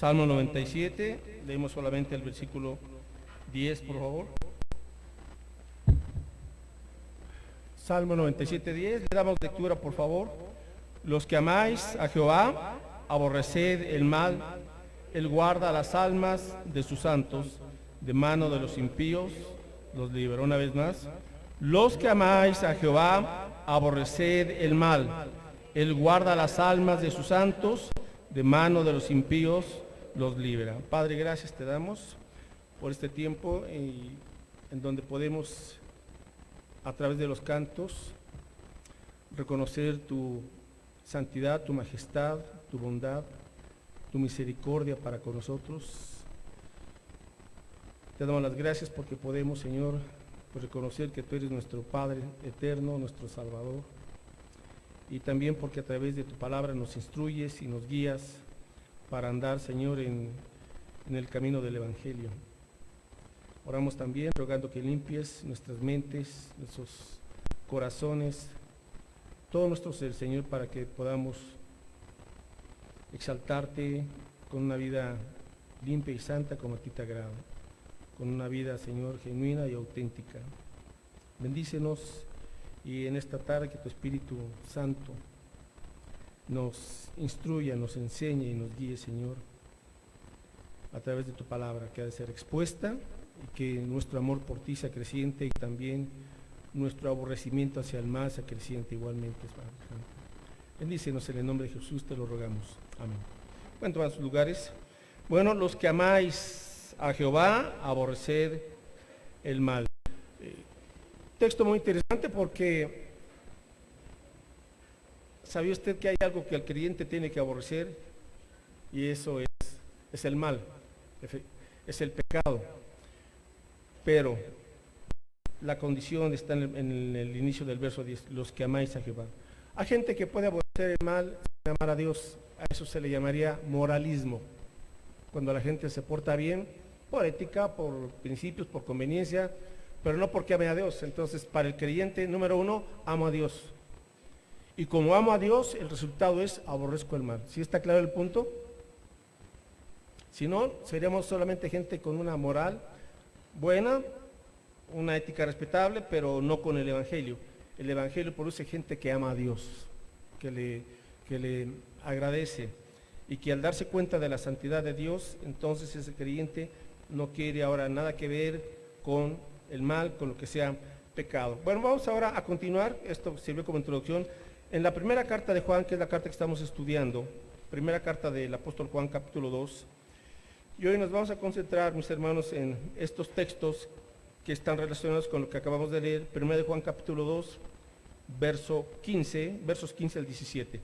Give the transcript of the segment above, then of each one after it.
Salmo 97, leemos solamente el versículo 10, por favor. Salmo 97, 10, le damos lectura, por favor. Los que amáis a Jehová, aborreced el mal, Él guarda las almas de sus santos, de mano de los impíos, los libera. Una vez más. Los que amáis a Jehová, aborreced el mal, Él guarda las almas de sus santos, de mano de los impíos, los libera. Padre, gracias te damos por este tiempo en donde podemos, a través de los cantos, reconocer tu santidad, tu majestad, tu bondad, tu misericordia para con nosotros. Te damos las gracias porque podemos, Señor, pues reconocer que tú eres nuestro Padre eterno, nuestro Salvador, y también porque a través de tu palabra nos instruyes y nos guías para andar, Señor, en el camino del Evangelio. Oramos también rogando que limpies nuestras mentes, nuestros corazones, todo nuestro ser, Señor, para que podamos exaltarte con una vida limpia y santa como a ti te agrada, con una vida, Señor, genuina y auténtica. Bendícenos y en esta tarde que tu Espíritu Santo nos instruya, nos enseñe y nos guíe, Señor, a través de tu palabra que ha de ser expuesta, y que nuestro amor por ti sea creciente y también nuestro aborrecimiento hacia el mal sea creciente igualmente, Padre Santo. Bendícenos en el nombre de Jesús, te lo rogamos. Amén. Pueden tomar sus lugares. Bueno, los que amáis a Jehová, aborreced el mal. Texto muy interesante porque ¿sabía usted que hay algo que el creyente tiene que aborrecer? Y eso es el mal, es el pecado. Pero la condición está en el inicio del verso 10, los que amáis a Jehová. Hay gente que puede aborrecer el mal sin amar a Dios, a eso se le llamaría moralismo. Cuando la gente se porta bien, por ética, por principios, por conveniencia, pero no porque ame a Dios. Entonces, para el creyente, número uno, amo a Dios. Y como amo a Dios, el resultado es aborrezco el mal. ¿Sí está claro el punto? Si no, seríamos solamente gente con una moral buena, una ética respetable, pero no con el Evangelio. El Evangelio produce gente que ama a Dios, que le agradece, y que al darse cuenta de la santidad de Dios, entonces ese creyente no quiere ahora nada que ver con el mal, con lo que sea pecado. Bueno, vamos ahora a continuar, esto sirve como introducción, en la primera carta de Juan, que es la carta que estamos estudiando, primera carta del apóstol Juan, capítulo 2, y hoy nos vamos a concentrar, mis hermanos, en estos textos que están relacionados con lo que acabamos de leer, primera de Juan, capítulo 2, versos 15 al 17.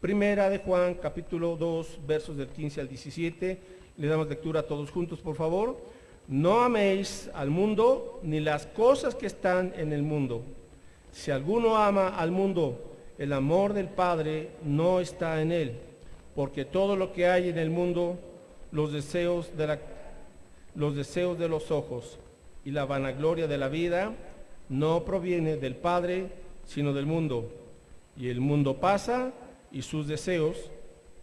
Primera de Juan, capítulo 2, versos del 15 al 17, le damos lectura a todos juntos, por favor. No améis al mundo ni las cosas que están en el mundo. Si alguno ama al mundo, el amor del Padre no está en él, porque todo lo que hay en el mundo, los deseos de los ojos y la vanagloria de la vida, no proviene del Padre, sino del mundo. Y el mundo pasa y sus deseos,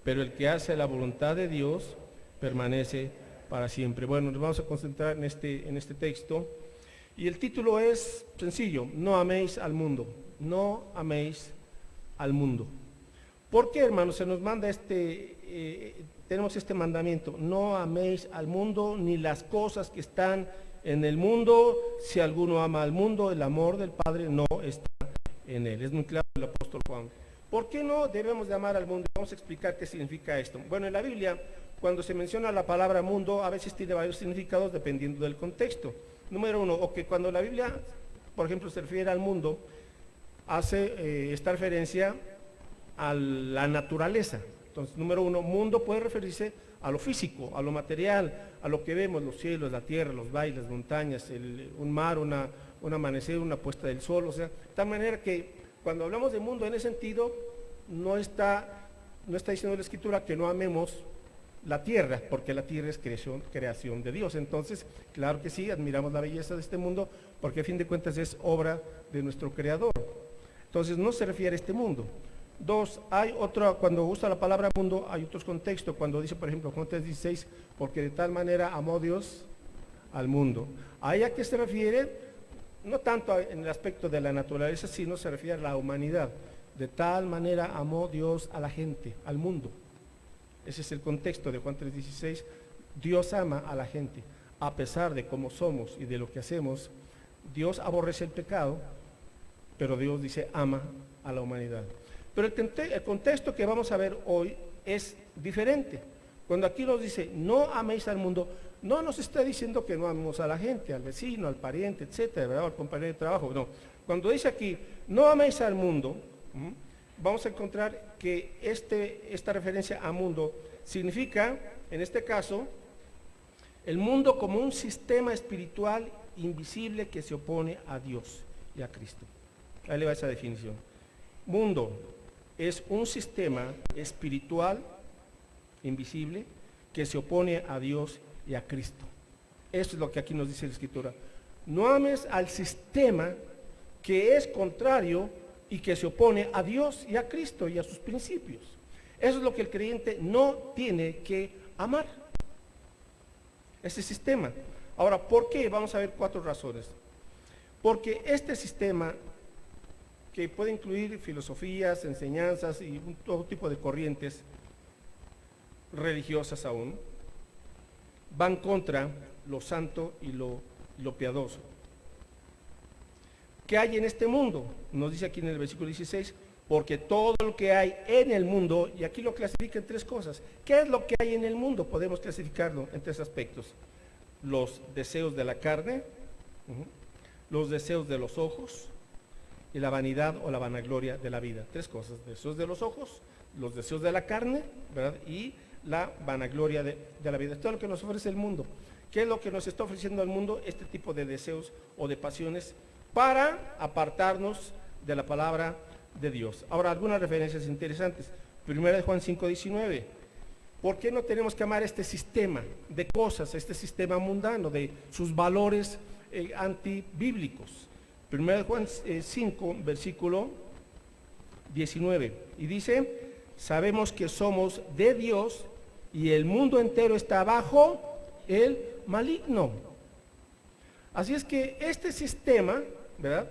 pero el que hace la voluntad de Dios permanece para siempre. Bueno, nos vamos a concentrar en este texto, y el título es sencillo: no améis al mundo, no améis al mundo. ¿Por qué, hermanos, se nos manda tenemos este mandamiento? No améis al mundo ni las cosas que están en el mundo. Si alguno ama al mundo, el amor del Padre no está en él. Es muy claro el apóstol Juan. ¿Por qué no debemos de amar al mundo? Vamos a explicar qué significa esto. Bueno, en la Biblia, cuando se menciona la palabra mundo, a veces tiene varios significados dependiendo del contexto. Número uno, o que cuando la Biblia, por ejemplo, se refiere al mundo, hace esta referencia a la naturaleza. Entonces, número uno, mundo puede referirse a lo físico, a lo material, a lo que vemos, los cielos, la tierra, los valles, las montañas, un mar, un amanecer, una puesta del sol, o sea, de tal manera que cuando hablamos de mundo en ese sentido, no está diciendo la Escritura que no amemos la tierra, porque la tierra es creación de Dios. Entonces, claro que sí, admiramos la belleza de este mundo, porque a fin de cuentas es obra de nuestro Creador. Entonces, no se refiere a este mundo. Dos, hay otra, cuando usa la palabra mundo, hay otros contextos, cuando dice, por ejemplo, Juan 3:16, porque de tal manera amó Dios al mundo. ¿Ahí a qué se refiere? No tanto en el aspecto de la naturaleza, sino se refiere a la humanidad. De tal manera amó Dios a la gente, al mundo. Ese es el contexto de Juan 3:16. Dios ama a la gente, a pesar de cómo somos y de lo que hacemos. Dios aborrece el pecado, pero Dios dice ama a la humanidad. Pero el contexto que vamos a ver hoy es diferente. Cuando aquí nos dice, no améis al mundo, no nos está diciendo que no amemos a la gente, al vecino, al pariente, etcétera, ¿verdad? Al compañero de trabajo. No. Cuando dice aquí, no améis al mundo, vamos a encontrar que esta referencia a mundo significa, en este caso, el mundo como un sistema espiritual invisible que se opone a Dios y a Cristo. Ahí le va esa definición. Mundo es un sistema espiritual invisible que se opone a Dios y a Cristo. Eso es lo que aquí nos dice la Escritura. No ames al sistema que es contrario y que se opone a Dios y a Cristo y a sus principios. Eso es lo que el creyente no tiene que amar. Ese sistema. Ahora, ¿por qué? Vamos a ver 4 razones. Porque este sistema, que puede incluir filosofías, enseñanzas y todo tipo de corrientes religiosas aún, van contra lo santo y lo piadoso. ¿Qué hay en este mundo? Nos dice aquí en el versículo 16, porque todo lo que hay en el mundo, y aquí lo clasifica en 3 cosas. ¿Qué es lo que hay en el mundo? Podemos clasificarlo en 3 aspectos. Los deseos de la carne, los deseos de los ojos, y la vanidad o la vanagloria de la vida. 3 cosas: deseos de los ojos, los deseos de la carne, ¿verdad? Y la vanagloria de la vida. Esto es lo que nos ofrece el mundo. ¿Qué es lo que nos está ofreciendo el mundo? Este tipo de deseos o de pasiones para apartarnos de la palabra de Dios. Ahora, algunas referencias interesantes. Primera de Juan 5:19. ¿Por qué no tenemos que amar este sistema de cosas, este sistema mundano, de sus valores antibíblicos? 1 Juan 5, versículo 19, y dice, sabemos que somos de Dios y el mundo entero está bajo el maligno. Así es que este sistema, ¿verdad?,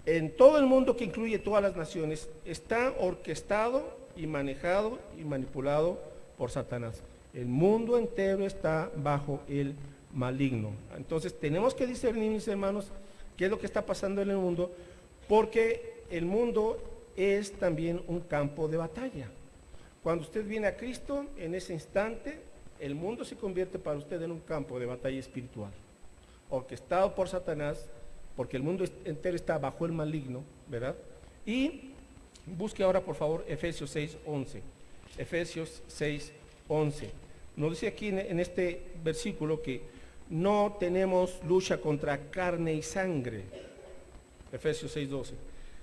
en todo el mundo, que incluye todas las naciones, está orquestado y manejado y manipulado por Satanás. El mundo entero está bajo el maligno. Entonces tenemos que discernir, mis hermanos, qué es lo que está pasando en el mundo, porque el mundo es también un campo de batalla. Cuando usted viene a Cristo, en ese instante, el mundo se convierte para usted en un campo de batalla espiritual, orquestado por Satanás, porque el mundo entero está bajo el maligno, ¿verdad? Y busque ahora, por favor, Efesios 6:11. Efesios 6:11. Nos dice aquí en este versículo que no tenemos lucha contra carne y sangre, Efesios 6:12,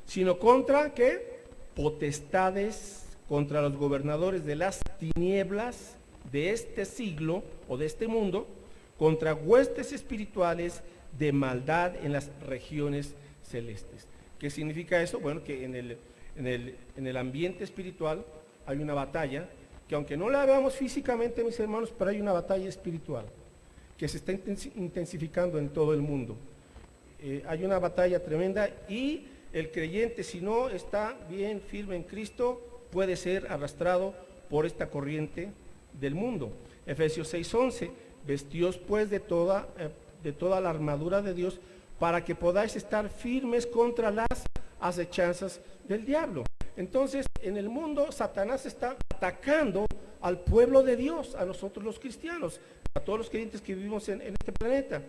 sino contra, ¿qué? Potestades, contra los gobernadores de las tinieblas de este siglo o de este mundo, contra huestes espirituales de maldad en las regiones celestes. ¿Qué significa eso? Bueno, que en el ambiente espiritual hay una batalla, que aunque no la veamos físicamente, mis hermanos, pero hay una batalla espiritual que se está intensificando en todo el mundo. Hay una batalla tremenda y el creyente, si no está bien firme en Cristo, puede ser arrastrado por esta corriente del mundo. Efesios 6:11, vestíos pues de toda la armadura de Dios, para que podáis estar firmes contra las acechanzas del diablo. Entonces, en el mundo, Satanás está atacando al pueblo de Dios, a nosotros los cristianos, a todos los creyentes que vivimos en este planeta.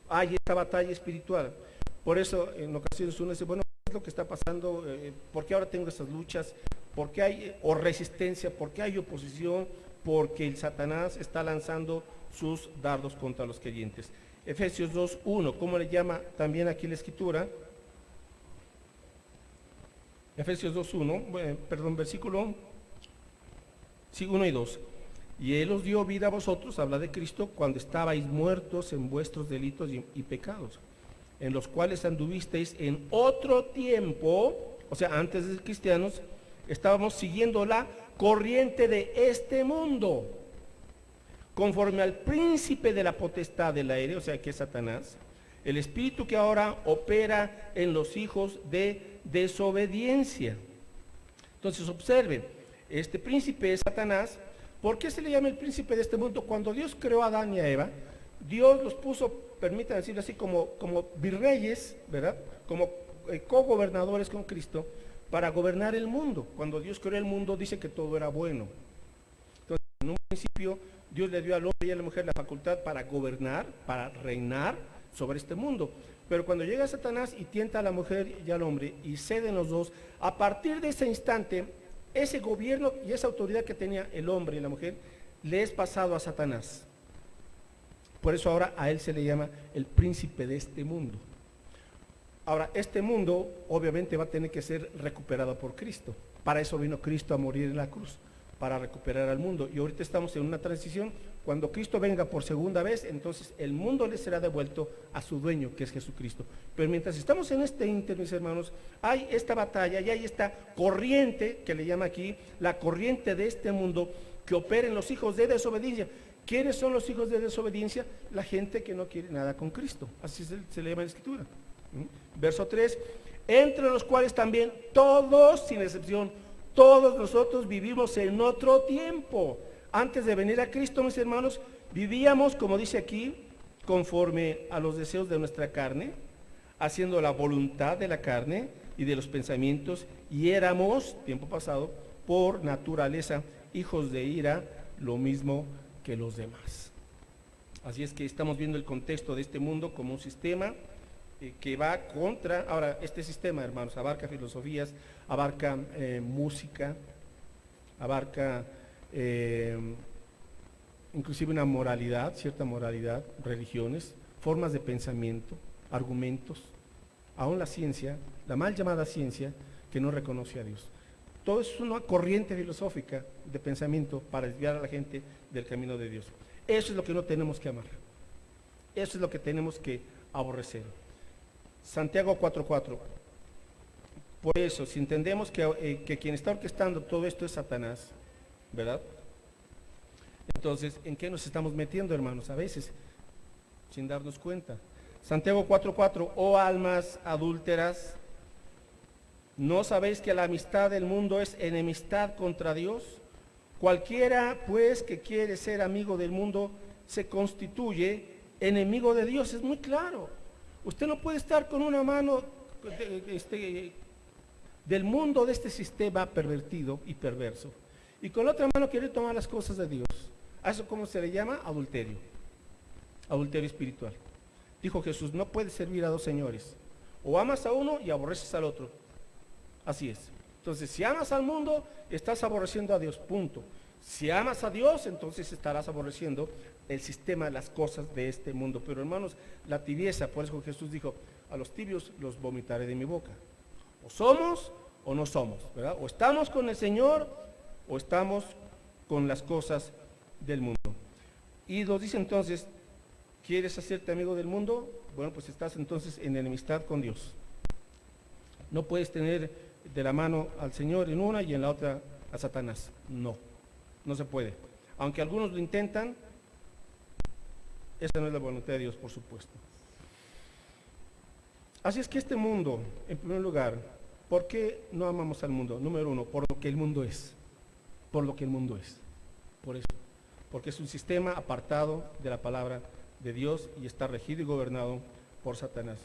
Hay esta batalla espiritual. Por eso, en ocasiones uno dice, bueno, ¿qué es lo que está pasando? ¿Por qué ahora tengo estas luchas? ¿Por qué hay resistencia? ¿Por qué hay oposición? Porque el Satanás está lanzando sus dardos contra los creyentes. Efesios 2:1, ¿cómo le llama también aquí la Escritura? Efesios 2:1, versículo 1 y 2. Y Él os dio vida a vosotros, habla de Cristo, cuando estabais muertos en vuestros delitos y pecados, en los cuales anduvisteis en otro tiempo, o sea, antes de ser cristianos, estábamos siguiendo la corriente de este mundo, conforme al príncipe de la potestad del aire, o sea que es Satanás, el espíritu que ahora opera en los hijos de desobediencia. Entonces observen, este príncipe es Satanás. ¿Por qué se le llama el príncipe de este mundo? Cuando Dios creó a Adán y a Eva, Dios los puso, permítanme decirlo así, como virreyes, ¿verdad? Como cogobernadores con Cristo, para gobernar el mundo. Cuando Dios creó el mundo, dice que todo era bueno. Entonces, en un principio, Dios le dio al hombre y a la mujer la facultad para gobernar, para reinar sobre este mundo. Pero cuando llega Satanás y tienta a la mujer y al hombre y ceden los dos, a partir de ese instante, ese gobierno y esa autoridad que tenía el hombre y la mujer le es pasado a Satanás. Por eso ahora a él se le llama el príncipe de este mundo. Ahora, este mundo obviamente va a tener que ser recuperado por Cristo. Para eso vino Cristo a morir en la cruz, para recuperar al mundo. Y ahorita estamos en una transición. Cuando Cristo venga por segunda vez, entonces el mundo le será devuelto a su dueño, que es Jesucristo. Pero mientras estamos en este ínter, mis hermanos, hay esta batalla y hay esta corriente, que le llama aquí, la corriente de este mundo, que opera en los hijos de desobediencia. ¿Quiénes son los hijos de desobediencia? La gente que no quiere nada con Cristo. Así se le llama en la Escritura. Verso 3, entre los cuales también todos, sin excepción, todos nosotros vivimos en otro tiempo. Antes de venir a Cristo, mis hermanos, vivíamos, como dice aquí, conforme a los deseos de nuestra carne, haciendo la voluntad de la carne y de los pensamientos, y éramos, tiempo pasado, por naturaleza, hijos de ira, lo mismo que los demás. Así es que estamos viendo el contexto de este mundo como un sistema que va contra, ahora este sistema, hermanos, abarca filosofías, abarca música, abarca inclusive una moralidad, cierta moralidad, religiones, formas de pensamiento, argumentos, aún la ciencia, la mal llamada ciencia, que no reconoce a Dios. Todo eso es una corriente filosófica de pensamiento para desviar a la gente del camino de Dios. Eso es lo que no tenemos que amar. Eso es lo que tenemos que aborrecer. Santiago 4:4. Por eso, si entendemos que quien está orquestando todo esto es Satanás, ¿verdad? Entonces, ¿en qué nos estamos metiendo, hermanos? A veces, sin darnos cuenta. Santiago 4:4, oh almas adúlteras, ¿no sabéis que la amistad del mundo es enemistad contra Dios? Cualquiera, pues, que quiere ser amigo del mundo, se constituye enemigo de Dios. Es muy claro. Usted no puede estar con una mano del mundo, de este sistema pervertido y perverso, y con la otra mano querer tomar las cosas de Dios. ¿A eso cómo se le llama? Adulterio. Adulterio espiritual. Dijo Jesús, no puedes servir a dos señores. O amas a uno y aborreces al otro. Así es. Entonces, si amas al mundo, estás aborreciendo a Dios, punto. Si amas a Dios, entonces estarás aborreciendo el sistema, las cosas de este mundo. Pero hermanos, la tibieza, por eso Jesús dijo, a los tibios los vomitaré de mi boca. O somos o no somos, ¿verdad? O estamos con el Señor o estamos con las cosas del mundo. Y nos dice entonces, ¿quieres hacerte amigo del mundo? Bueno, pues estás entonces en enemistad con Dios. No puedes tener de la mano al Señor en una y en la otra a Satanás. No, no se puede. Aunque algunos lo intentan, esa no es la voluntad de Dios, por supuesto. Así es que este mundo, en primer lugar, ¿por qué no amamos al mundo? Número uno, por lo que el mundo es. Por lo que el mundo es. Por eso. Porque es un sistema apartado de la palabra de Dios y está regido y gobernado por Satanás.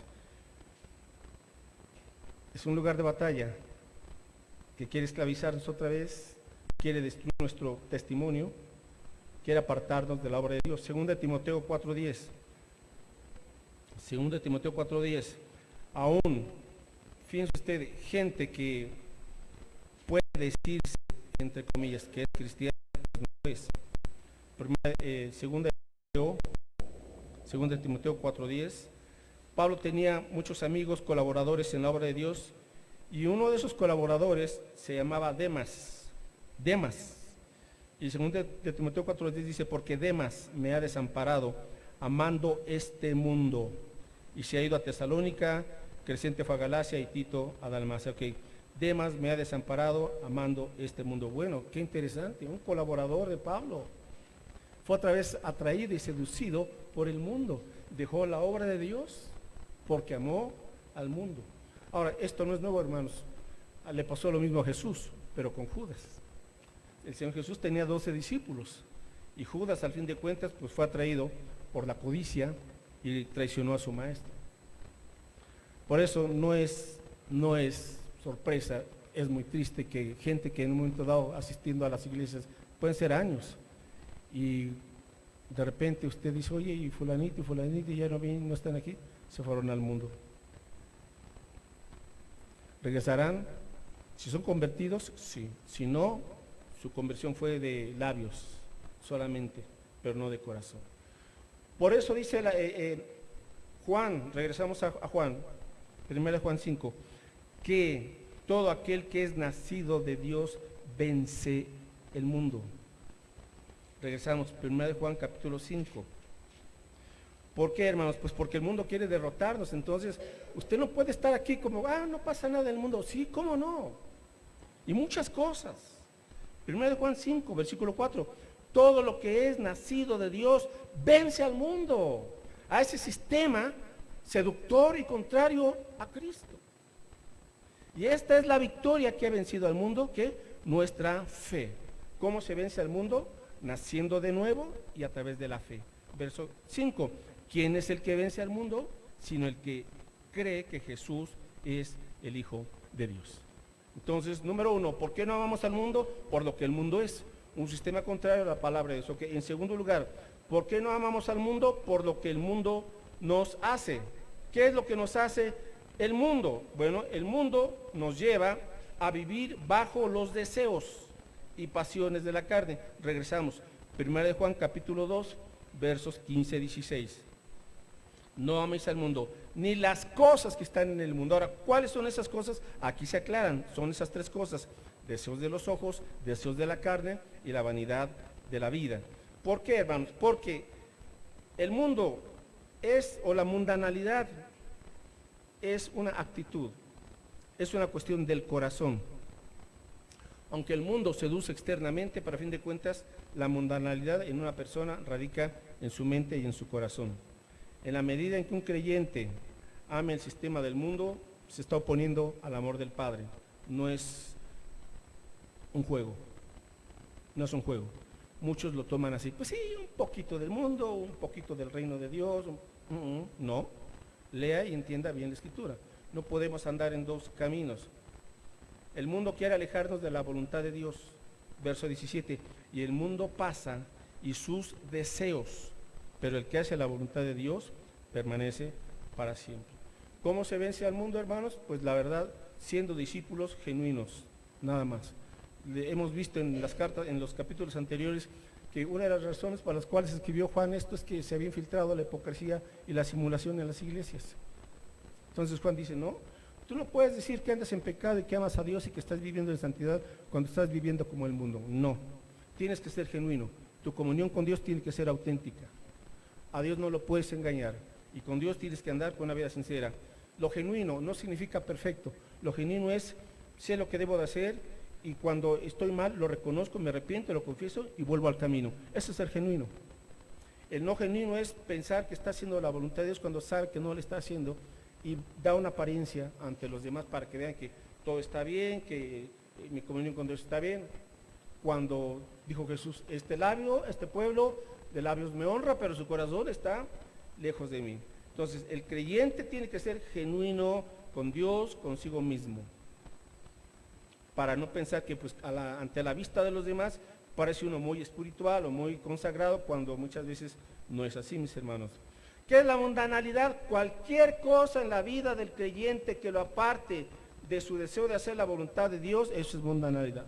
Es un lugar de batalla que quiere esclavizarnos otra vez, quiere destruir nuestro testimonio, quiere apartarnos de la obra de Dios. 2 Timoteo 4:10. 2 Timoteo 4:10. Aún, fíjense usted, gente que puede decirse, entre comillas, que es cristiana, pues no es. 2 Timoteo 4:10. Pablo tenía muchos amigos, colaboradores en la obra de Dios, y uno de esos colaboradores se llamaba Demas. Y 2 de Timoteo 4:10 dice, porque Demas me ha desamparado, amando este mundo, y se ha ido a Tesalónica, Crescente fue a Galacia y Tito a Dalmacia. Okay. Demas me ha desamparado amando este mundo. Bueno, qué interesante, un colaborador de Pablo. Fue otra vez atraído y seducido por el mundo. Dejó la obra de Dios porque amó al mundo. Ahora, esto no es nuevo, hermanos. Le pasó lo mismo a Jesús, pero con Judas. El Señor Jesús tenía 12 discípulos y Judas, al fin de cuentas, pues fue atraído por la codicia y traicionó a su maestro. Por eso no es sorpresa, es muy triste que gente que en un momento dado asistiendo a las iglesias, pueden ser años, y de repente usted dice, oye, y fulanito ya no vienen, no están aquí, se fueron al mundo. ¿Regresarán? Si son convertidos, sí. Si no, su conversión fue de labios solamente, pero no de corazón. Por eso dice Juan, regresamos a Juan, 1 Juan 5, que todo aquel que es nacido de Dios vence el mundo. Regresamos, 1 Juan capítulo 5. ¿Por qué, hermanos? Pues porque el mundo quiere derrotarnos. Entonces, usted no puede estar aquí como, no pasa nada en el mundo. Sí, ¿cómo no? Y muchas cosas. 1 Juan 5, versículo 4. Todo lo que es nacido de Dios vence al mundo, a ese sistema seductor y contrario a Cristo. Y esta es la victoria que ha vencido al mundo, que nuestra fe. ¿Cómo se vence al mundo? Naciendo de nuevo y a través de la fe. Verso 5. ¿Quién es el que vence al mundo? Sino el que cree que Jesús es el Hijo de Dios. Entonces, número 1, ¿por qué no amamos al mundo? Por lo que el mundo es, un sistema contrario a la palabra de Dios. Okay. En segundo lugar, ¿por qué no amamos al mundo? Por lo que el mundo nos hace. ¿Qué es lo que nos hace el mundo? Bueno, el mundo nos lleva a vivir bajo los deseos y pasiones de la carne. Regresamos, 1 Juan capítulo 2, versos 15-16. No améis al mundo, ni las cosas que están en el mundo. Ahora, ¿cuáles son esas cosas? Aquí se aclaran, son esas tres cosas: deseos de los ojos, deseos de la carne y la vanidad de la vida. ¿Por qué, hermanos? Porque el mundo o la mundanalidad es una actitud, es una cuestión del corazón. Aunque el mundo seduce externamente, para fin de cuentas, la mundanalidad en una persona radica en su mente y en su corazón. En la medida en que un creyente ame el sistema del mundo, se está oponiendo al amor del Padre. No es un juego, no es un juego. Muchos lo toman así, pues sí, un poquito del mundo, un poquito del reino de Dios. No, lea y entienda bien la Escritura. No podemos andar en dos caminos. El mundo quiere alejarnos de la voluntad de Dios. Verso 17, y el mundo pasa y sus deseos, pero el que hace la voluntad de Dios permanece para siempre. ¿Cómo se vence al mundo, hermanos? Pues la verdad, siendo discípulos genuinos, nada más. Hemos visto en las cartas, en los capítulos anteriores, que una de las razones para las cuales escribió Juan esto es que se había infiltrado la hipocresía y la simulación en las iglesias. Entonces Juan dice, no, tú no puedes decir que andas en pecado y que amas a Dios y que estás viviendo en santidad cuando estás viviendo como el mundo. No, tienes que ser genuino. Tu comunión con Dios tiene que ser auténtica. A Dios no lo puedes engañar y con Dios tienes que andar con una vida sincera. Lo genuino no significa perfecto. Lo genuino es, sé lo que debo de hacer y cuando estoy mal lo reconozco, me arrepiento, lo confieso y vuelvo al camino. Ese es el genuino. El no genuino es pensar que está haciendo la voluntad de Dios cuando sabe que no le está haciendo y da una apariencia ante los demás para que vean que todo está bien, que mi comunión con Dios está bien. Cuando dijo Jesús, este pueblo de labios me honra, pero su corazón está lejos de mí. Entonces, el creyente tiene que ser genuino con Dios, consigo mismo, para no pensar que pues, ante la vista de los demás parece uno muy espiritual o muy consagrado, cuando muchas veces no es así, mis hermanos. ¿Qué es la mundanalidad? Cualquier cosa en la vida del creyente que lo aparte de su deseo de hacer la voluntad de Dios, eso es mundanalidad.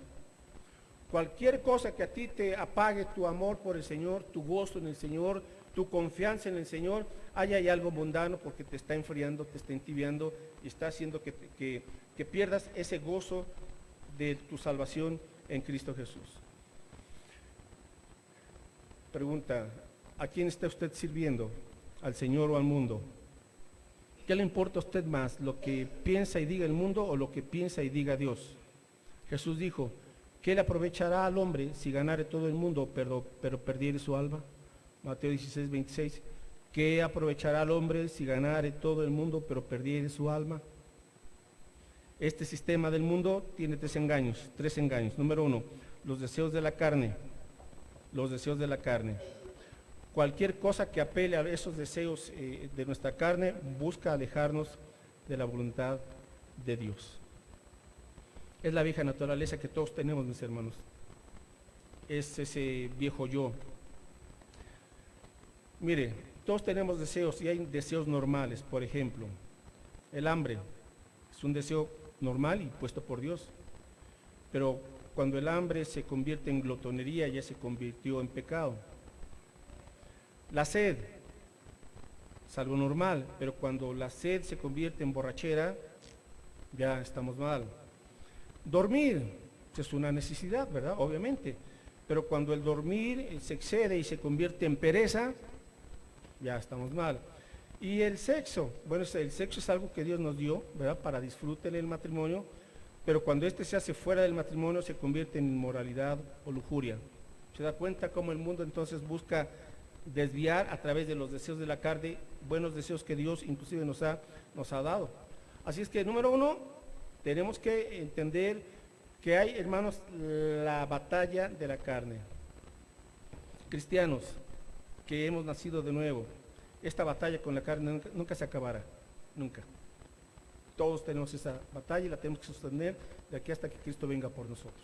Cualquier cosa que a ti te apague tu amor por el Señor, tu gozo en el Señor, tu confianza en el Señor, ahí hay algo mundano porque te está enfriando, te está entibiando y está haciendo que pierdas ese gozo de tu salvación en Cristo Jesús. Pregunta, ¿a quién está usted sirviendo? ¿Al Señor o al mundo? ¿Qué le importa a usted más, lo que piensa y diga el mundo o lo que piensa y diga Dios? Jesús dijo, ¿qué le aprovechará al hombre si ganare todo el mundo, pero perdiere su alma? Mateo 16, 26. ¿Qué aprovechará al hombre si ganare todo el mundo, pero perdiere su alma? Este sistema del mundo tiene tres engaños. Número 1, los deseos de la carne. Los deseos de la carne. Cualquier cosa que apele a esos deseos de nuestra carne busca alejarnos de la voluntad de Dios. Es la vieja naturaleza que todos tenemos, mis hermanos. Es ese viejo yo. Mire, todos tenemos deseos y hay deseos normales. Por ejemplo, el hambre es un deseo normal y puesto por Dios. Pero cuando el hambre se convierte en glotonería, ya se convirtió en pecado. La sed es algo normal, pero cuando la sed se convierte en borrachera, ya estamos mal. Dormir es una necesidad, ¿verdad? Obviamente. Pero cuando el dormir se excede y se convierte en pereza, ya estamos mal. Y el sexo, bueno, el sexo es algo que Dios nos dio, ¿verdad? Para disfrute en el matrimonio, pero cuando este se hace fuera del matrimonio se convierte en inmoralidad o lujuria. ¿Se da cuenta cómo el mundo entonces busca desviar a través de los deseos de la carne, buenos deseos que Dios inclusive nos ha dado? Así es que, número 1, tenemos que entender que hay, hermanos, la batalla de la carne. Cristianos que hemos nacido de nuevo, esta batalla con la carne nunca se acabará, nunca. Todos tenemos esa batalla y la tenemos que sostener de aquí hasta que Cristo venga por nosotros.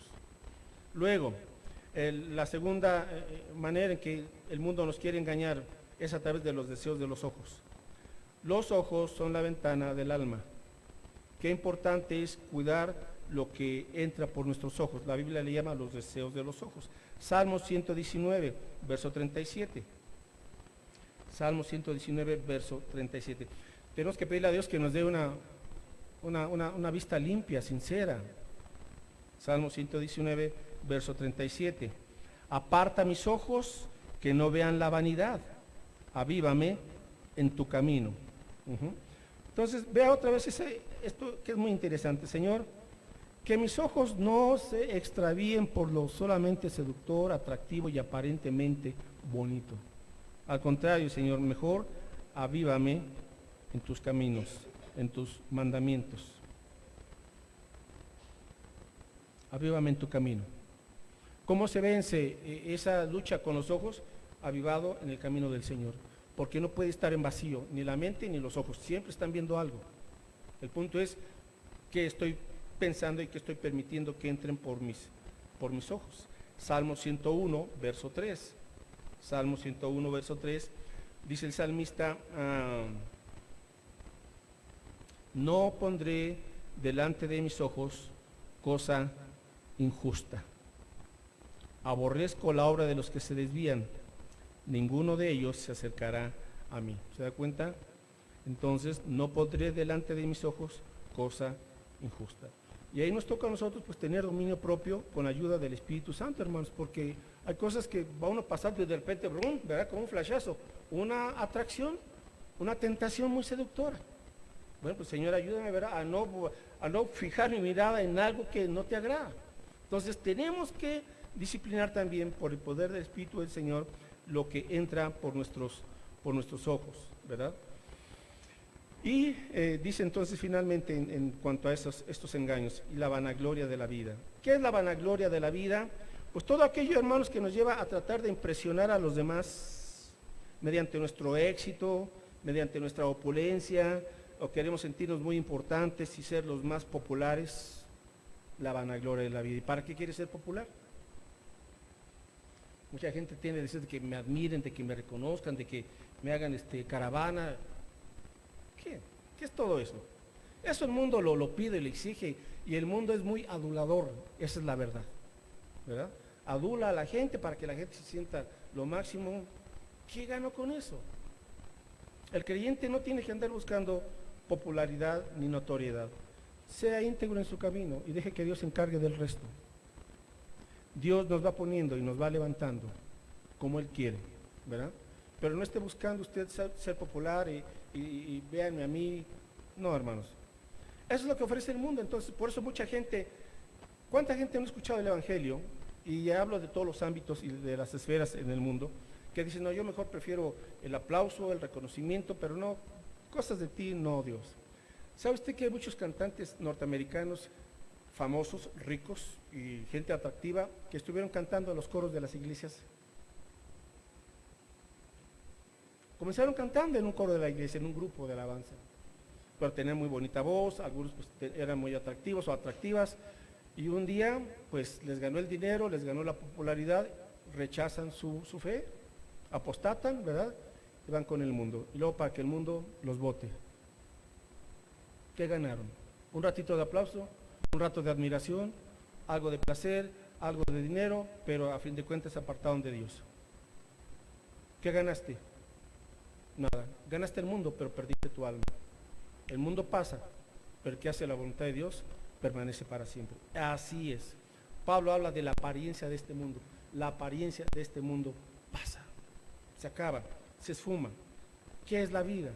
Luego, la segunda manera en que el mundo nos quiere engañar es a través de los deseos de los ojos. Los ojos son la ventana del alma. Qué importante es cuidar lo que entra por nuestros ojos. La Biblia le llama los deseos de los ojos. Salmo 119, verso 37. Salmo 119, verso 37. Tenemos que pedirle a Dios que nos dé una vista limpia, sincera. Salmo 119, verso 37. Aparta mis ojos que no vean la vanidad. Avívame en tu camino. Entonces, vea otra vez esto que es muy interesante. Señor, que mis ojos no se extravíen por lo solamente seductor, atractivo y aparentemente bonito. Al contrario, Señor, mejor avívame en tus caminos, en tus mandamientos. Avívame en tu camino. ¿Cómo se vence esa lucha con los ojos? Avivado en el camino del Señor. Porque no puede estar en vacío, ni la mente ni los ojos, siempre están viendo algo. El punto es que estoy pensando y que estoy permitiendo que entren por mis ojos. Salmo 101, verso 3. Salmo 101, verso 3, dice el salmista, no pondré delante de mis ojos cosa injusta. Aborrezco la obra de los que se desvían, ninguno de ellos se acercará a mí. ¿Se da cuenta? Entonces, no pondré delante de mis ojos cosa injusta. Y ahí nos toca a nosotros pues tener dominio propio con ayuda del Espíritu Santo, hermanos, porque hay cosas que va uno pasando y de repente, brum, ¿verdad? Como un flashazo, una atracción, una tentación muy seductora. Bueno, pues Señor, ayúdame, ¿verdad? A no fijar mi mirada en algo que no te agrada. Entonces tenemos que disciplinar también por el poder del Espíritu del Señor lo que entra por nuestros ojos, ¿verdad? Y dice entonces finalmente en cuanto a estos engaños y la vanagloria de la vida. ¿Qué es la vanagloria de la vida? Pues todo aquello, hermanos, que nos lleva a tratar de impresionar a los demás mediante nuestro éxito, mediante nuestra opulencia, o queremos sentirnos muy importantes y ser los más populares, la vanagloria de la vida. ¿Y para qué quiere ser popular? Mucha gente tiene deseos de que me admiren, de que me reconozcan, de que me hagan caravana. ¿Qué es todo eso? Eso el mundo lo pide y lo exige, y el mundo es muy adulador, esa es la verdad, ¿verdad? Adula a la gente para que la gente se sienta lo máximo. ¿Qué gano con eso? El creyente no tiene que andar buscando popularidad ni notoriedad. Sea íntegro en su camino y deje que Dios se encargue del resto. Dios nos va poniendo y nos va levantando como Él quiere, ¿verdad? pero no esté buscando usted ser popular y véanme a mí. No, hermanos. Eso es lo que ofrece el mundo. Entonces, por eso mucha gente, ¿cuánta gente no ha escuchado el Evangelio? Y hablo de todos los ámbitos y de las esferas en el mundo, que dicen, no, yo mejor prefiero el aplauso, el reconocimiento, pero no, cosas de ti, no, Dios. ¿Sabe usted que hay muchos cantantes norteamericanos famosos, ricos y gente atractiva que estuvieron cantando en los coros de las iglesias? Comenzaron cantando en un coro de la iglesia, en un grupo de alabanza, pero tenían muy bonita voz, algunos pues, eran muy atractivos o atractivas, y un día pues les ganó el dinero, les ganó la popularidad, rechazan su fe, apostatan, ¿verdad? Y van con el mundo, y luego para que el mundo los vote. ¿Qué ganaron? Un ratito de aplauso, un rato de admiración, algo de placer, algo de dinero, pero a fin de cuentas se apartaron de Dios. ¿Qué ganaste? Nada. Ganaste el mundo, pero perdiste tu alma. El mundo pasa, pero el que hace la voluntad de Dios permanece para siempre. Así es. Pablo habla de la apariencia de este mundo. La apariencia de este mundo pasa, se acaba, se esfuma. ¿Qué es la vida?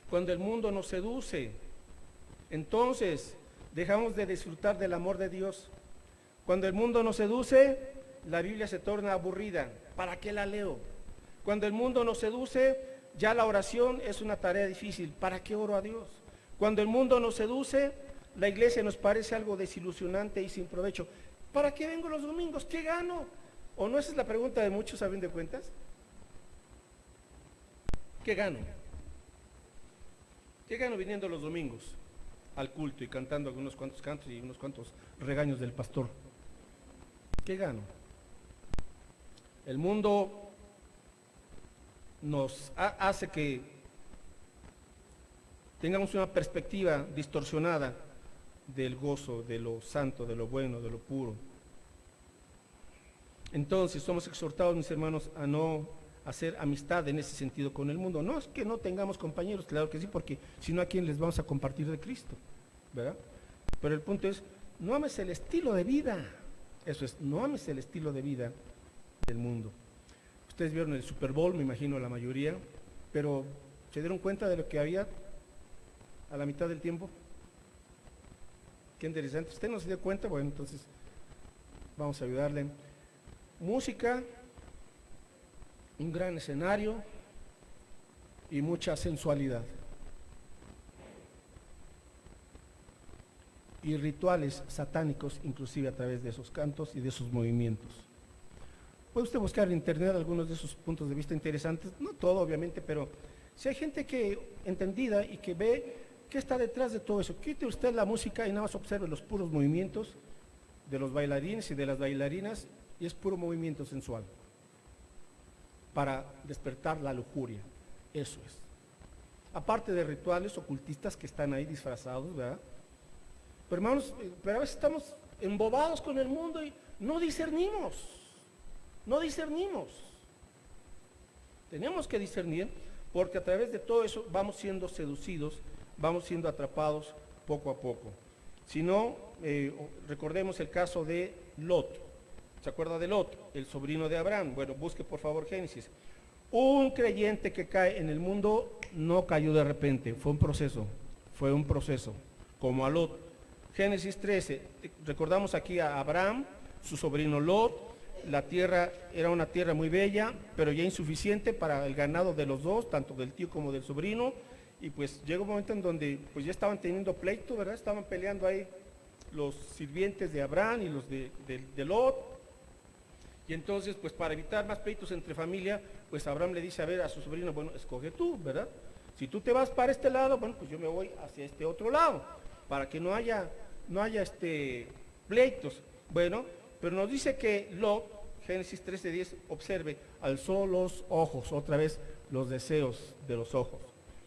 Cuando el mundo nos seduce, entonces dejamos de disfrutar del amor de Dios. Cuando el mundo nos seduce, la Biblia se torna aburrida. ¿Para qué la leo? Cuando el mundo nos seduce, ya la oración es una tarea difícil. ¿Para qué oro a Dios? Cuando el mundo nos seduce, la iglesia nos parece algo desilusionante y sin provecho. ¿Para qué vengo los domingos? ¿Qué gano? ¿O no esa es la pregunta de muchos a fin de cuentas? ¿Qué gano? ¿Qué gano viniendo los domingos al culto y cantando algunos cuantos cantos y unos cuantos regaños del pastor? ¿Qué gano? El mundo nos hace que tengamos una perspectiva distorsionada del gozo, de lo santo, de lo bueno, de lo puro. Entonces somos exhortados, mis hermanos, a no hacer amistad en ese sentido con el mundo. No es que no tengamos compañeros, claro que sí, porque si no, ¿a quién les vamos a compartir de Cristo? ¿Verdad? Pero el punto es, no ames el estilo de vida. Eso es, no ames el estilo de vida del mundo. Ustedes vieron el Super Bowl, me imagino la mayoría, pero ¿se dieron cuenta de lo que había a la mitad del tiempo? Qué interesante. ¿Usted no se dio cuenta? Bueno, entonces vamos a ayudarle. Música, un gran escenario y mucha sensualidad. Y rituales satánicos, inclusive a través de esos cantos y de esos movimientos. Puede usted buscar en internet algunos de esos puntos de vista interesantes, no todo obviamente, pero si hay gente que entendida y que ve qué está detrás de todo eso, quite usted la música y nada más observe los puros movimientos de los bailarines y de las bailarinas, y es puro movimiento sensual para despertar la lujuria. Eso es. Aparte de rituales ocultistas que están ahí disfrazados, ¿verdad? Pero hermanos, pero a veces estamos embobados con el mundo y no discernimos. No discernimos. Tenemos que discernir porque a través de todo eso vamos siendo seducidos, vamos siendo atrapados poco a poco. Si no, recordemos el caso de Lot. ¿Se acuerda de Lot, el sobrino de Abraham? Bueno, busque por favor Génesis. Un creyente que cae en el mundo no cayó de repente, fue un proceso, como a Lot. Génesis 13, recordamos aquí a Abraham, su sobrino Lot, la tierra era una tierra muy bella, pero ya insuficiente para el ganado de los dos, tanto del tío como del sobrino, y pues llegó un momento en donde pues ya estaban teniendo pleito, ¿verdad? Estaban peleando ahí los sirvientes de Abraham y los de Lot. Y entonces, pues para evitar más pleitos entre familia, pues Abraham le dice a ver a su sobrino, bueno, escoge tú, ¿verdad? Si tú te vas para este lado, bueno, pues yo me voy hacia este otro lado, para que no haya pleitos. Bueno, pero nos dice que Lot, Génesis 13:10, observe, alzó los ojos, otra vez los deseos de los ojos.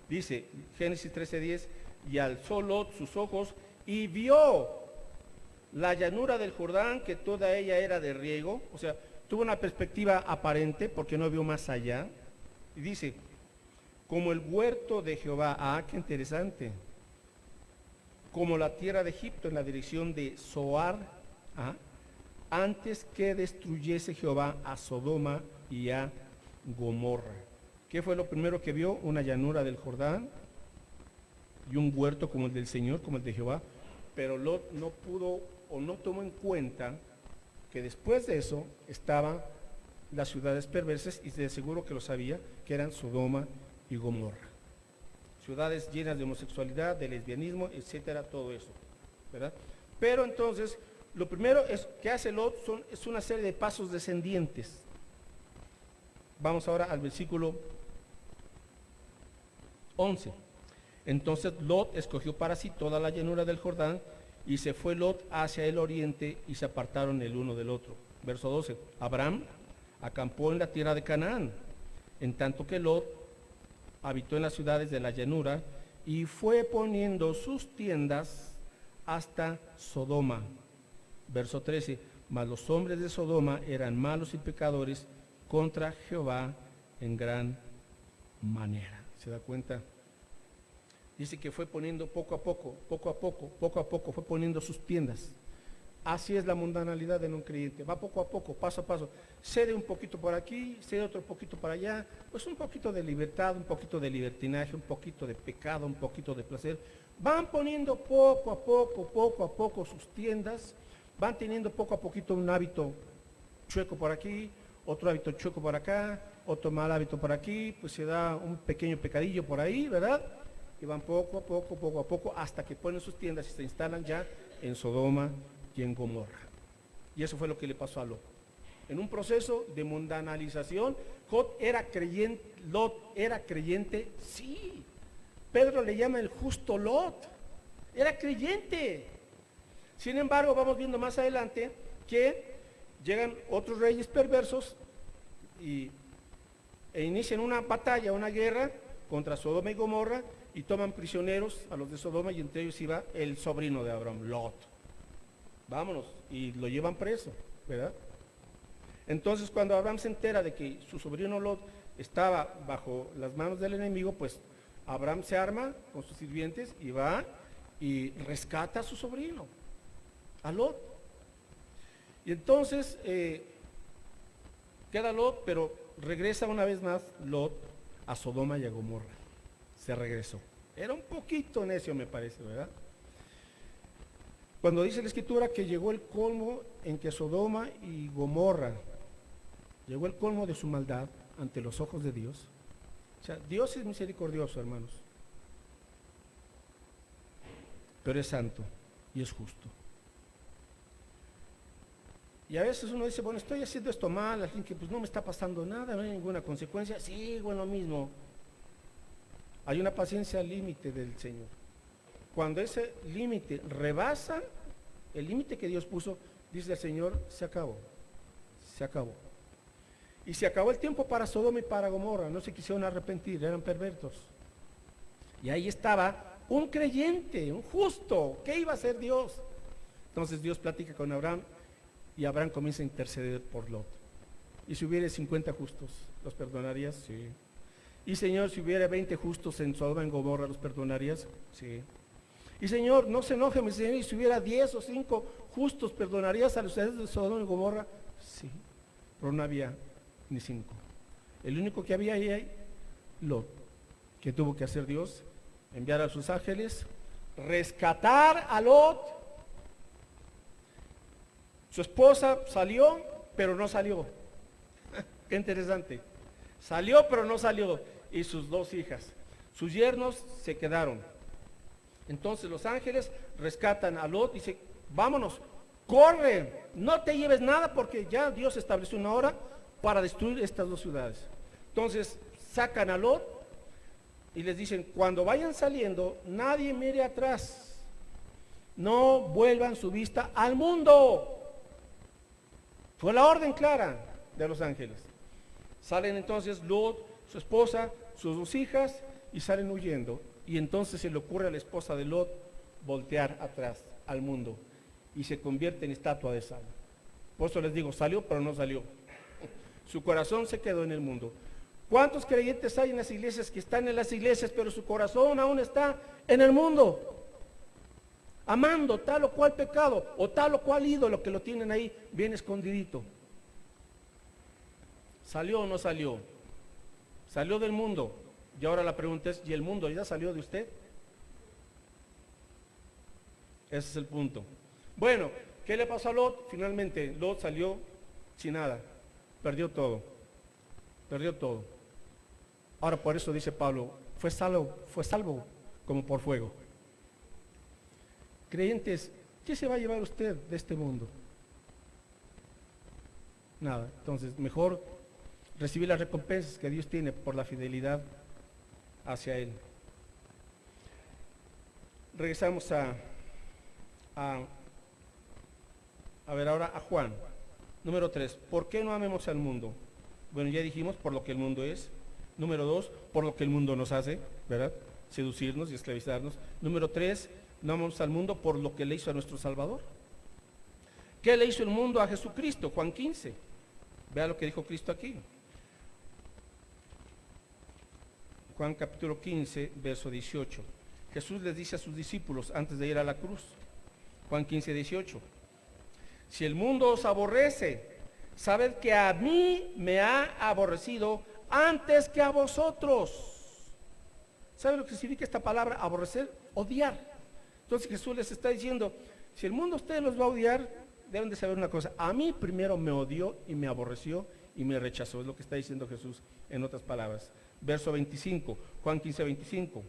Dice Génesis 13:10, y alzó Lot sus ojos y vio la llanura del Jordán, que toda ella era de riego, o sea, tuvo una perspectiva aparente porque no vio más allá. Y dice, como el huerto de Jehová, qué interesante, como la tierra de Egipto en la dirección de Zoar, antes que destruyese Jehová a Sodoma y a Gomorra. ¿Qué fue lo primero que vio? Una llanura del Jordán y un huerto como el del Señor, como el de Jehová. Pero Lot no pudo o no tomó en cuenta que después de eso estaban las ciudades perversas, y de seguro que lo sabía, que eran Sodoma y Gomorra. Ciudades llenas de homosexualidad, de lesbianismo, etcétera, todo eso, ¿verdad? Pero entonces, lo primero que hace Lot es una serie de pasos descendientes. Vamos ahora al versículo 11. Entonces Lot escogió para sí toda la llanura del Jordán, y se fue Lot hacia el oriente, y se apartaron el uno del otro. Verso 12. Abraham acampó en la tierra de Canaán, en tanto que Lot habitó en las ciudades de la llanura, y fue poniendo sus tiendas hasta Sodoma. Verso 13. Mas los hombres de Sodoma eran malos y pecadores contra Jehová en gran manera. ¿Se da cuenta? Dice que fue poniendo poco a poco, fue poniendo sus tiendas. Así es la mundanalidad de un creyente, va poco a poco, paso a paso, cede un poquito por aquí, cede otro poquito por allá, pues un poquito de libertad, un poquito de libertinaje, un poquito de pecado, un poquito de placer. Van poniendo poco a poco sus tiendas, van teniendo poco a poquito un hábito chueco por aquí, otro hábito chueco por acá, otro mal hábito por aquí, pues se da un pequeño pecadillo por ahí, ¿verdad? Y van poco a poco, hasta que ponen sus tiendas y se instalan ya en Sodoma y en Gomorra. Y eso fue lo que le pasó a Lot. En un proceso de mundanalización, Lot era creyente, sí. Pedro le llama el justo Lot, era creyente. Sin embargo, vamos viendo más adelante que llegan otros reyes perversos e inician una batalla, una guerra contra Sodoma y Gomorra, y toman prisioneros a los de Sodoma, y entre ellos iba el sobrino de Abraham, Lot. Vámonos, y lo llevan preso, ¿verdad? Entonces, cuando Abraham se entera de que su sobrino Lot estaba bajo las manos del enemigo, pues Abraham se arma con sus sirvientes y va y rescata a su sobrino, a Lot. Y entonces queda Lot, pero regresa una vez más Lot a Sodoma y a Gomorra. Se regresó. Era un poquito necio, me parece, ¿verdad? Cuando dice la Escritura que llegó el colmo en que Sodoma y Gomorra, llegó el colmo de su maldad ante los ojos de Dios. O sea, Dios es misericordioso, hermanos, pero es santo y es justo. Y a veces uno dice, bueno, estoy haciendo esto mal, así que pues no me está pasando nada, no hay ninguna consecuencia, sigo en lo mismo. Hay una paciencia al límite del Señor. Cuando ese límite rebasa el límite que Dios puso, dice el Señor, se acabó, se acabó. Y se acabó el tiempo para Sodoma y para Gomorra, no se quisieron arrepentir, eran perversos. Y ahí estaba un creyente, un justo, ¿qué iba a hacer Dios? Entonces Dios platica con Abraham, y Abraham comienza a interceder por Lot. Y si hubiera 50 justos, ¿los perdonarías? Sí. Y Señor, si hubiera 20 justos en Sodoma y Gomorra, ¿los perdonarías? Sí. Y Señor, no se enoje, mi Señor, y si hubiera 10 o 5 justos, ¿perdonarías a los de Sodoma y Gomorra? Sí. Pero no había ni 5. El único que había ahí, Lot. ¿Qué tuvo que hacer Dios? Enviar a sus ángeles, rescatar a Lot. Su esposa salió, pero no salió. Qué interesante. Salió, pero no salió. Y sus 2 hijas. Sus yernos se quedaron. Entonces los ángeles rescatan a Lot y dicen, vámonos, corre, no te lleves nada porque ya Dios estableció una hora para destruir estas 2 ciudades. Entonces sacan a Lot y les dicen, cuando vayan saliendo, nadie mire atrás. No vuelvan su vista al mundo. Fue la orden clara de los ángeles. Salen entonces Lot, su esposa, sus 2 hijas, y salen huyendo. Y entonces se le ocurre a la esposa de Lot voltear atrás al mundo y se convierte en estatua de sal. Por eso les digo, salió pero no salió. Su corazón se quedó en el mundo. ¿Cuántos creyentes hay en las iglesias que están en las iglesias pero su corazón aún está en el mundo? amando tal o cual pecado o tal o cual ídolo que lo tienen ahí bien escondidito. ¿Salió o no salió? Salió del mundo. Y ahora la pregunta es, ¿y el mundo ya salió de usted? Ese es el punto. Bueno, ¿qué le pasó a Lot? Finalmente, Lot salió sin nada. Perdió todo. Perdió todo. Ahora por eso dice Pablo, fue salvo como por fuego. Creyentes, ¿qué se va a llevar usted de este mundo? Nada. Entonces, mejor recibir las recompensas que Dios tiene por la fidelidad hacia Él. Regresamos a ver ahora a Juan. Número 3. ¿Por qué no amemos al mundo? Bueno, ya dijimos por lo que el mundo es. Número 2, por lo que el mundo nos hace, ¿verdad? Seducirnos y esclavizarnos. Número 3, no amamos al mundo por lo que le hizo a nuestro Salvador. ¿Qué le hizo el mundo a Jesucristo? Juan 15. Vea lo que dijo Cristo aquí. Juan capítulo 15, verso 18. Jesús les dice a sus discípulos antes de ir a la cruz. Juan 15, 18. Si el mundo os aborrece, sabed que a mí me ha aborrecido antes que a vosotros. ¿Sabe lo que significa esta palabra? Aborrecer, odiar. Entonces Jesús les está diciendo, si el mundo a ustedes los va a odiar, deben de saber una cosa, a mí primero me odió y me aborreció y me rechazó, es lo que está diciendo Jesús en otras palabras. Verso 25, Juan 15, 25.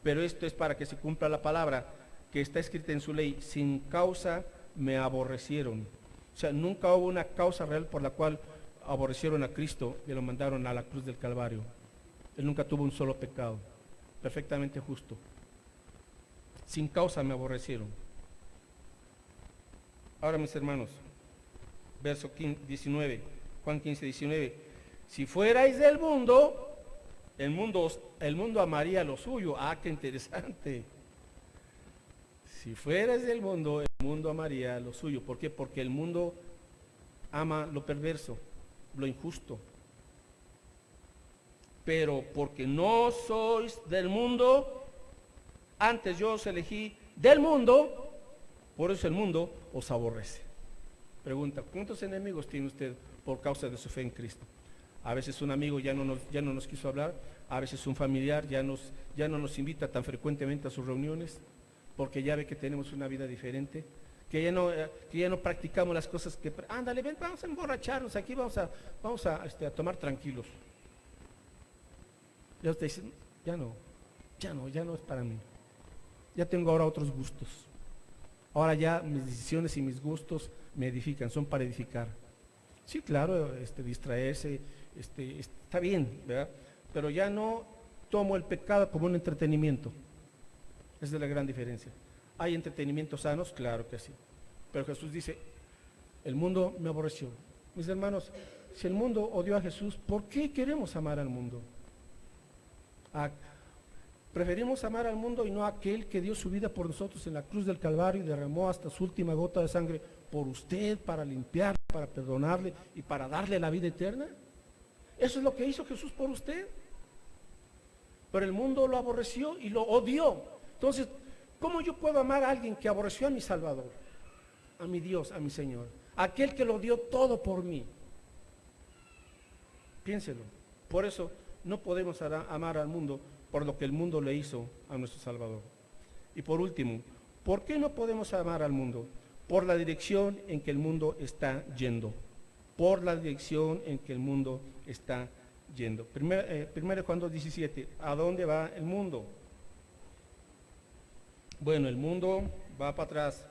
Pero esto es para que se cumpla la palabra que está escrita en su ley, sin causa me aborrecieron. O sea, nunca hubo una causa real por la cual aborrecieron a Cristo y lo mandaron a la cruz del Calvario. Él nunca tuvo un solo pecado, perfectamente justo. Sin causa me aborrecieron. Ahora, mis hermanos, verso 19, Juan 15, 19. Si fuerais del mundo, el mundo amaría lo suyo. Ah, qué interesante. Si fueras del mundo, el mundo amaría lo suyo. ¿Por qué? Porque el mundo ama lo perverso, lo injusto. Pero porque no sois del mundo, antes yo os elegí del mundo, por eso el mundo os aborrece. Pregunta, ¿cuántos enemigos tiene usted por causa de su fe en Cristo? A veces un amigo ya no nos quiso hablar, a veces un familiar ya no nos invita tan frecuentemente a sus reuniones, porque ya ve que tenemos una vida diferente, que ya no practicamos las cosas que, ándale, ven, vamos a emborracharnos, aquí vamos a tomar tranquilos. Ya usted dice, ya no es para mí. Ya tengo ahora otros gustos. Ahora ya mis decisiones y mis gustos me edifican, son para edificar. Sí, claro, distraerse, está bien, ¿verdad? Pero ya no tomo el pecado como un entretenimiento. Esa es la gran diferencia. ¿Hay entretenimientos sanos? Claro que sí. Pero Jesús dice, el mundo me aborreció. Mis hermanos, si el mundo odió a Jesús, ¿por qué queremos amar al mundo? Preferimos amar al mundo y no a aquel que dio su vida por nosotros en la cruz del Calvario y derramó hasta su última gota de sangre por usted, para limpiarle, para perdonarle y para darle la vida eterna. Eso es lo que hizo Jesús por usted. Pero el mundo lo aborreció y lo odió. Entonces, ¿cómo yo puedo amar a alguien que aborreció a mi Salvador, a mi Dios, a mi Señor, a aquel que lo dio todo por mí? Piénselo. Por eso no podemos amar al mundo por lo que el mundo le hizo a nuestro Salvador. Y por último, ¿por qué no podemos amar al mundo? Por la dirección en que el mundo está yendo. Por la dirección en que el mundo está yendo. Primero Juan 2:17, ¿a dónde va el mundo? Bueno, el mundo va para atrás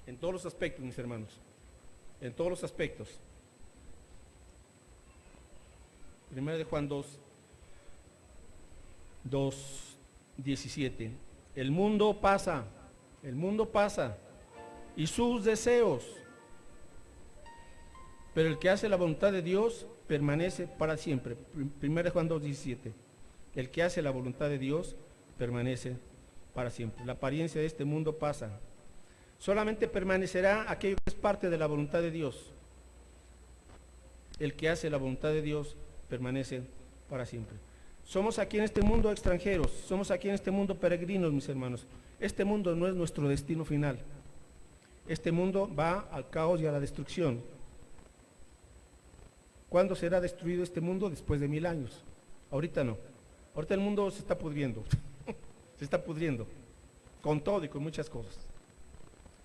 en todos los aspectos, mis hermanos, en todos los aspectos. Primero de Juan 2:17. El mundo pasa y sus deseos, pero el que hace la voluntad de Dios permanece para siempre. Primero de Juan 2:17. El que hace la voluntad de Dios permanece para siempre. La apariencia de este mundo pasa. Solamente permanecerá aquello que es parte de la voluntad de Dios. El que hace la voluntad de Dios permanece para siempre. Somos aquí en este mundo extranjeros, somos aquí en este mundo peregrinos, mis hermanos. Este mundo no es nuestro destino final. Este mundo va al caos y a la destrucción. ¿Cuándo será destruido este mundo? Después de 1000 años. Ahorita no. Ahorita el mundo se está pudriendo. Se está pudriendo. Con todo y con muchas cosas.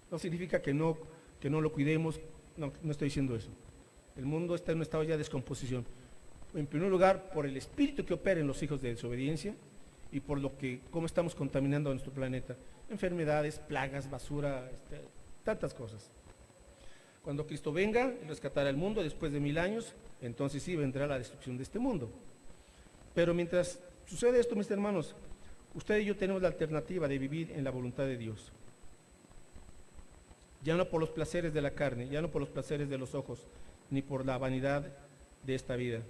No significa que no lo cuidemos. No estoy diciendo eso. El mundo está en un estado ya de descomposición. En primer lugar, por el espíritu que opera en los hijos de desobediencia y por cómo estamos contaminando a nuestro planeta. Enfermedades, plagas, basura, tantas cosas. Cuando Cristo venga y rescatará el mundo después de 1000 años, entonces sí vendrá la destrucción de este mundo. Pero mientras sucede esto, mis hermanos, usted y yo tenemos la alternativa de vivir en la voluntad de Dios. Ya no por los placeres de la carne, ya no por los placeres de los ojos, ni por la vanidad de esta vida,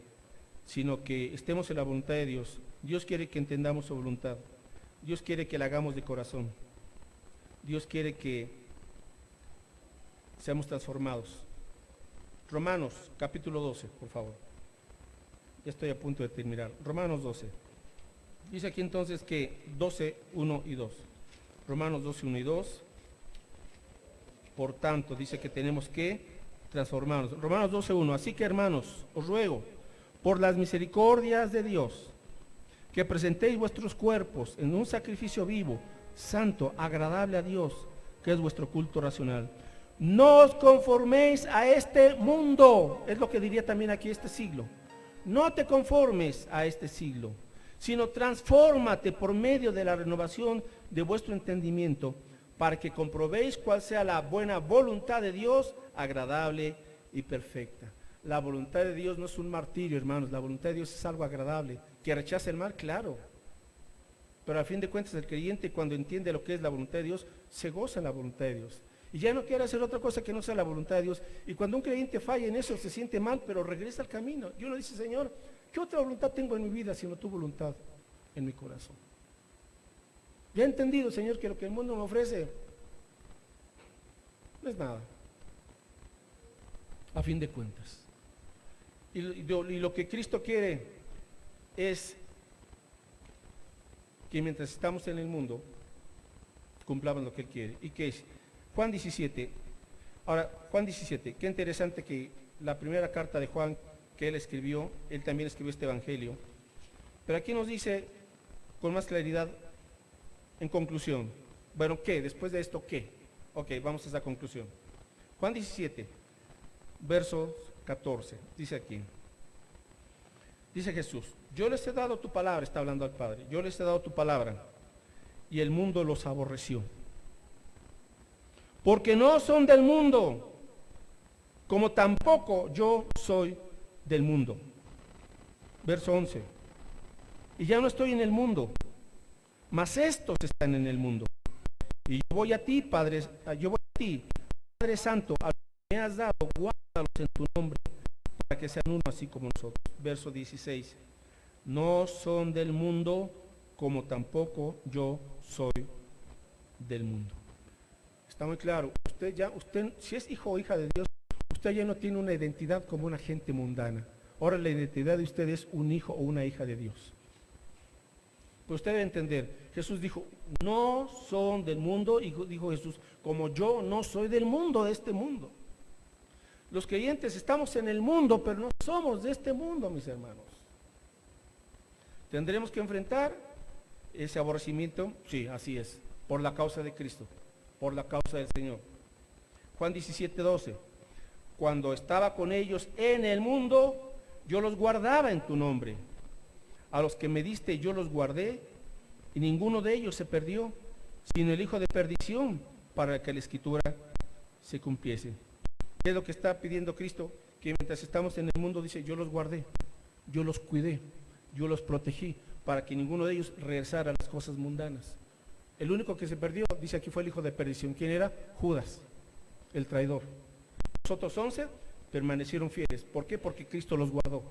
sino que estemos en la voluntad de Dios. Dios quiere que entendamos su voluntad. Dios quiere que la hagamos de corazón. Dios quiere que seamos transformados. Romanos, capítulo 12, por favor. Ya estoy a punto de terminar. Romanos 12. Dice aquí entonces que 12, 1 y 2. Romanos 12, 1 y 2. Por tanto, dice que tenemos que transformarnos. Romanos 12, 1. Así que, hermanos, os ruego, por las misericordias de Dios, que presentéis vuestros cuerpos en un sacrificio vivo, santo, agradable a Dios, que es vuestro culto racional. No os conforméis a este mundo, es lo que diría también aquí este siglo. No te conformes a este siglo, sino transfórmate por medio de la renovación de vuestro entendimiento, para que comprobéis cuál sea la buena voluntad de Dios, agradable y perfecta. La voluntad de Dios no es un martirio, hermanos. La voluntad de Dios es algo agradable. ¿Que rechaza el mal? Claro. Pero a fin de cuentas el creyente, cuando entiende lo que es la voluntad de Dios, se goza en la voluntad de Dios. Y ya no quiere hacer otra cosa que no sea la voluntad de Dios. Y cuando un creyente falla en eso, se siente mal, pero regresa al camino. Y uno dice, Señor, ¿qué otra voluntad tengo en mi vida sino tu voluntad en mi corazón? Ya he entendido, Señor, que lo que el mundo me ofrece no es nada. A fin de cuentas. Y lo que Cristo quiere es que mientras estamos en el mundo, cumplamos lo que Él quiere. ¿Y qué es? Juan 17. Ahora, Juan 17, qué interesante que la primera carta de Juan que él escribió, él también escribió este evangelio. Pero aquí nos dice con más claridad, en conclusión. Bueno, ¿qué? Después de esto, ¿qué? Ok, vamos a esa conclusión. Juan 17, versos 14, dice aquí. Dice Jesús, yo les he dado tu palabra, está hablando al Padre, yo les he dado tu palabra, y el mundo los aborreció. Porque no son del mundo, como tampoco yo soy del mundo. Verso 11. Y ya no estoy en el mundo, mas estos están en el mundo. Y yo voy a ti, Padre Santo, a lo que me has dado, guárdalos en tu nombre, para que sean uno así como nosotros. Verso 16. No son del mundo, como tampoco yo soy del mundo. Está muy claro. Usted, si es hijo o hija de Dios, usted ya no tiene una identidad como una gente mundana. Ahora la identidad de usted es un hijo o una hija de Dios. Pues usted debe entender, Jesús dijo, no son del mundo, y dijo Jesús, como yo no soy del mundo, de este mundo. Los creyentes estamos en el mundo, pero no somos de este mundo, mis hermanos. ¿Tendremos que enfrentar ese aborrecimiento? Sí, así es, por la causa de Cristo, por la causa del Señor. Juan 17:12, cuando estaba con ellos en el mundo, yo los guardaba en tu nombre. A los que me diste yo los guardé, y ninguno de ellos se perdió, sino el hijo de perdición, para que la escritura se cumpliese. ¿Qué es lo que está pidiendo Cristo? Que mientras estamos en el mundo, dice, yo los guardé, yo los cuidé, yo los protegí, para que ninguno de ellos regresara a las cosas mundanas. El único que se perdió, dice aquí, fue el hijo de perdición. ¿Quién era? Judas, el traidor. Los otros 11 permanecieron fieles. ¿Por qué? Porque Cristo los guardó.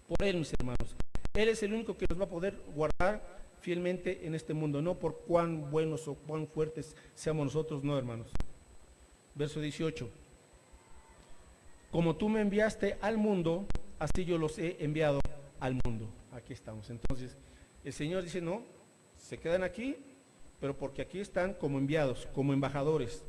Por Él, mis hermanos. Él es el único que nos va a poder guardar fielmente en este mundo, no por cuán buenos o cuán fuertes seamos nosotros, no, hermanos. Verso 18. Como tú me enviaste al mundo, así yo los he enviado al mundo. Aquí estamos. Entonces, el Señor dice, no, se quedan aquí, pero porque aquí están como enviados, como embajadores.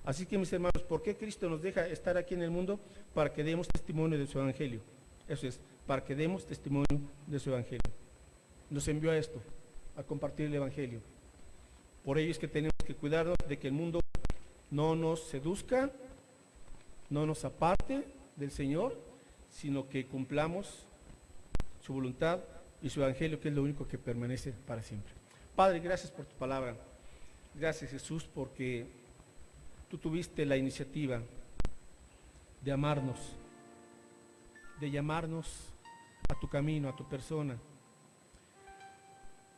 Así que, mis hermanos, ¿por qué Cristo nos deja estar aquí en el mundo? Para que demos testimonio de su evangelio. Eso es, para que demos testimonio de su evangelio. Nos envió a esto, a compartir el evangelio. Por ello es que tenemos que cuidarnos de que el mundo no nos seduzca, no nos aparte del Señor, sino que cumplamos su voluntad y su evangelio, que es lo único que permanece para siempre. Padre, gracias por tu palabra. Gracias, Jesús, porque tú tuviste la iniciativa de amarnos, de llamarnos a tu camino, a tu persona,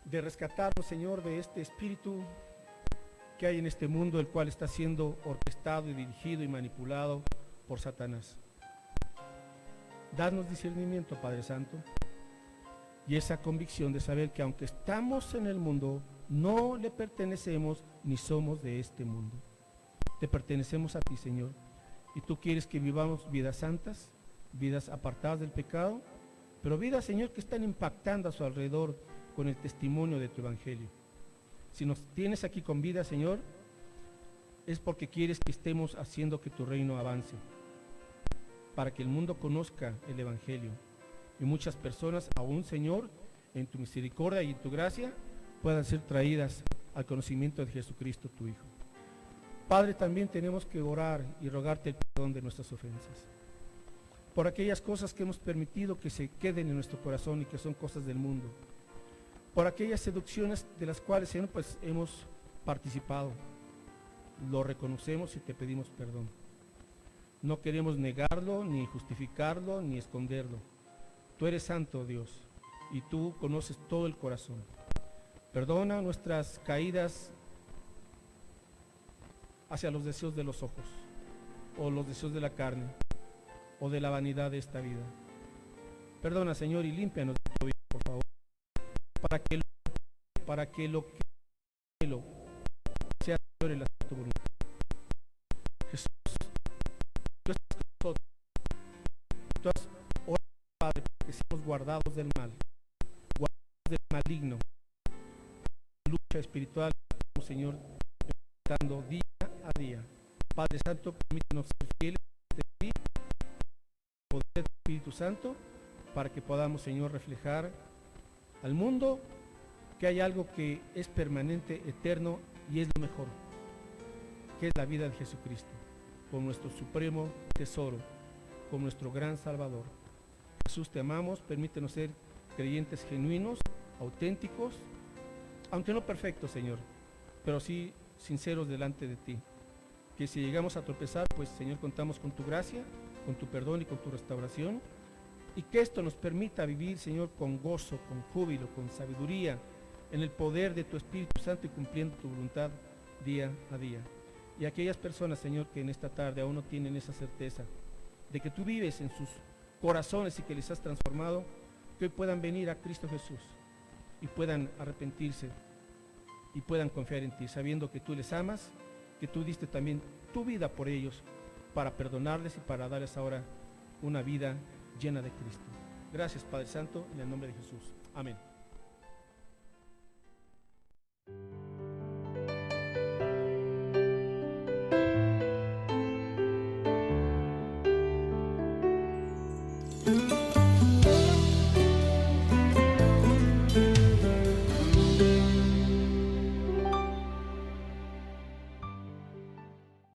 de rescatarnos, Señor, de este espíritu que hay en este mundo, el cual está siendo orquestado y dirigido y manipulado por Satanás. Danos discernimiento, Padre Santo, y esa convicción de saber que aunque estamos en el mundo, no le pertenecemos ni somos de este mundo. Te pertenecemos a ti, Señor, y tú quieres que vivamos vidas santas, vidas apartadas del pecado, pero vidas, Señor, que están impactando a su alrededor con el testimonio de tu evangelio. Si nos tienes aquí con vida, Señor, es porque quieres que estemos haciendo que tu reino avance, para que el mundo conozca el evangelio y muchas personas, aún, Señor, en tu misericordia y en tu gracia, puedan ser traídas al conocimiento de Jesucristo, tu Hijo. Padre, también tenemos que orar y rogarte el perdón de nuestras ofensas, por aquellas cosas que hemos permitido que se queden en nuestro corazón y que son cosas del mundo, por aquellas seducciones de las cuales, Señor, pues hemos participado. Lo reconocemos y te pedimos perdón. No queremos negarlo, ni justificarlo, ni esconderlo. Tú eres santo, Dios, y tú conoces todo el corazón. Perdona nuestras caídas hacia los deseos de los ojos, o los deseos de la carne, o de la vanidad de esta vida. Perdona, Señor, y límpianos de todo, por favor, para que lo que sea, Señor, el asunto bonito. Jesús, tú estás con nosotros. Tú has orado, Padre, para que seamos guardados del mal, guardados del maligno. Lucha espiritual, Señor, dando día a día. Padre Santo, permítanos ser fieles de ti, poder del Espíritu Santo, para que podamos, Señor, reflejar al mundo que hay algo que es permanente, eterno y es lo mejor, que es la vida de Jesucristo, con nuestro supremo tesoro, con nuestro gran Salvador. Jesús, te amamos, permítenos ser creyentes genuinos, auténticos, aunque no perfectos, Señor, pero sí sinceros delante de ti. Que si llegamos a tropezar, pues, Señor, contamos con tu gracia, con tu perdón y con tu restauración, y que esto nos permita vivir, Señor, con gozo, con júbilo, con sabiduría, en el poder de tu Espíritu Santo y cumpliendo tu voluntad día a día. Y aquellas personas, Señor, que en esta tarde aún no tienen esa certeza de que tú vives en sus corazones y que les has transformado, que hoy puedan venir a Cristo Jesús y puedan arrepentirse y puedan confiar en ti, sabiendo que tú les amas, que tú diste también tu vida por ellos, para perdonarles y para darles ahora una vida llena de Cristo. Gracias, Padre Santo, en el nombre de Jesús. Amén.